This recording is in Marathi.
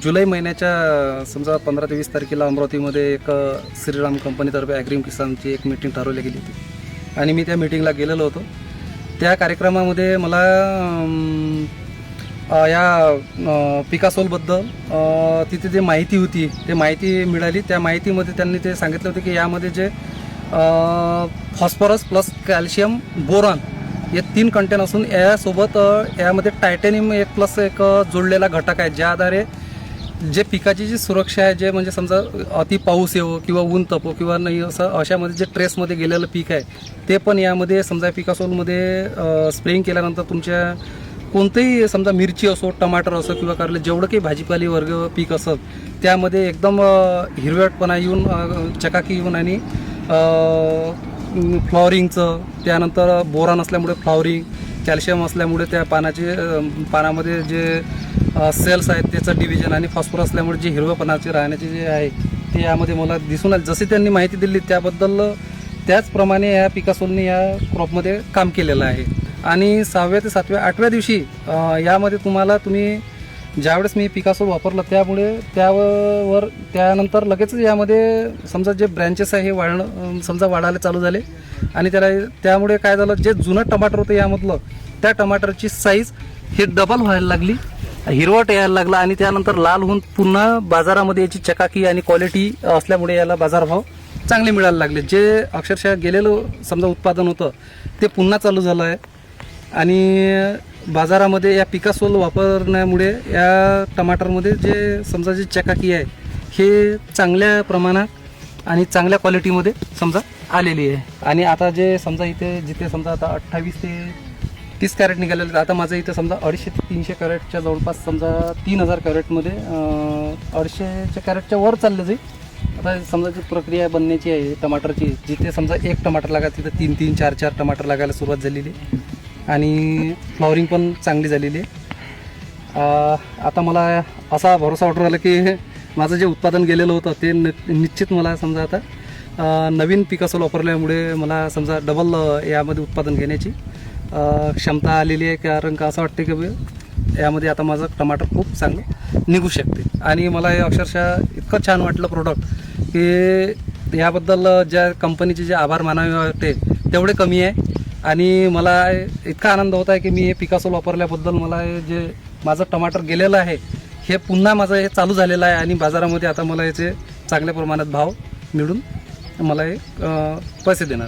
जुलै महिन्याच्या समजा 15 ते 20 तारखेला अमरावतीमध्ये एक श्रीराम कंपनीतर्फे ॲग्रीम किसानची एक मीटिंग ठरवली गेली होती आणि मी त्या मीटिंगला गेलेलो होतो. त्या कार्यक्रमामध्ये मला या पिकासोलबद्दल तिथे जे माहिती होती ते माहिती मिळाली. त्या माहितीमध्ये त्यांनी ते सांगितलं होतं की यामध्ये जे फॉस्फरस प्लस कॅल्शियम बोरॉन हे 3 कंटेन असून यासोबत यामध्ये टायटॅनियम एक प्लस एक जोडलेला घटक आहे, ज्या आधारे जे पिकाची जी सुरक्षा आहे, जे म्हणजे समजा अति पाऊस येवो किंवा ऊन तपो किंवा नाही असं अशामध्ये जे ट्रेसमध्ये गेलेलं पीक आहे ते पण यामध्ये समजा पिकासोलमध्ये स्प्रेइंग केल्यानंतर तुमच्या कोणतेही समजा मिरची असो, टमाटर असो किंवा कारले जेवढं काही भाजीपाली वर्ग पीक असत त्यामध्ये एकदम हिरवटपणा येऊन चकाकी येऊन आणि फ्लॉवरिंगचं, त्यानंतर बोरान असल्यामुळे फ्लॉवरिंग, कॅल्शियम असल्यामुळे त्या पानामध्ये जे सेल्स आहेत त्याचं डिव्हिजन आणि फॉस्फरस असल्यामुळे जे हिरवपणाचे राहण्याचे जे आहे ते यामध्ये मला दिसून आले. जशी त्यांनी माहिती दिली त्याबद्दल त्याचप्रमाणे या पिकासोलने या क्रॉपमध्ये काम केलेलं आहे. आणि 6व्या ते 7व्या 8व्या दिवशी यामध्ये तुम्ही ज्यावेळेस मी पिकासोल वापरलं त्यानंतर लगेच यामध्ये समजा जे ब्रँचेस आहे हे वाढायला चालू झाले आणि त्यामुळे काय झालं, जे जुनं टमाटर होतं यामधलं त्या टमाटरची साईज हे डबल व्हायला लागली, हिरवट यायला लागला आणि त्यानंतर लाल होऊन पुन्हा बाजारामध्ये याची चकाकी आणि क्वालिटी असल्यामुळे याला बाजारभाव चांगले मिळायला लागले. जे अक्षरशः गेलेलं समजा उत्पादन होतं ते पुन्हा चालू झालं आहे आणि बाजारामध्ये या पिकासोल वापरण्यामुळे या टमाटरमध्ये जे समजा जी चकाकी आहे हे चांगल्या प्रमाणात आणि चांगल्या क्वालिटीमध्ये समजा आलेली आहे. आणि आता जे समजा जिथे समजा आता 28 ते 30 कॅरेट निघालेले, आता माझं इथं समजा 250 ते 300 कॅरेटच्या जवळपास समजा 3000 कॅरेटमध्ये 250 कॅरेटच्या वर चाललं जाईल. आता समजा जी प्रक्रिया बनण्याची आहे टमाटरची, जिथे समजा एक टमाटर लागायला तिथं 3-3, 4-4 टमाटर लागायला सुरुवात झालेली आणि फ्लॉवरिंग पण चांगली झालेली आहे. आता मला असा भरोसा वाटू राहिला की माझं जे उत्पादन गेलेलं होतं ते निश्चित मला समजा आता नवीन पिकासोल वापरल्यामुळे मला समजा डबल यामध्ये उत्पादन घेण्याची क्षमता आलेली आहे. कारण का असं वाटते की यामध्ये आता माझं टमाटर खूप चांगलं निघू शकते आणि मला हे अक्षरशः इतकं छान वाटलं प्रोडक्ट की याबद्दल ज्या कंपनीचे जे आभार मानावे वाटते तेवढे कमी आहे. आणि मला इतका आनंद होत आहे की मी हे पिकासोल वापरल्याबद्दल मला जे माझं टमाटर गेलेलं आहे हे पुन्हा माझं हे चालू झालेलं आहे आणि बाजारामध्ये आता मला याचे चांगल्या प्रमाणात भाव मिळून मला हे पैसे देणार.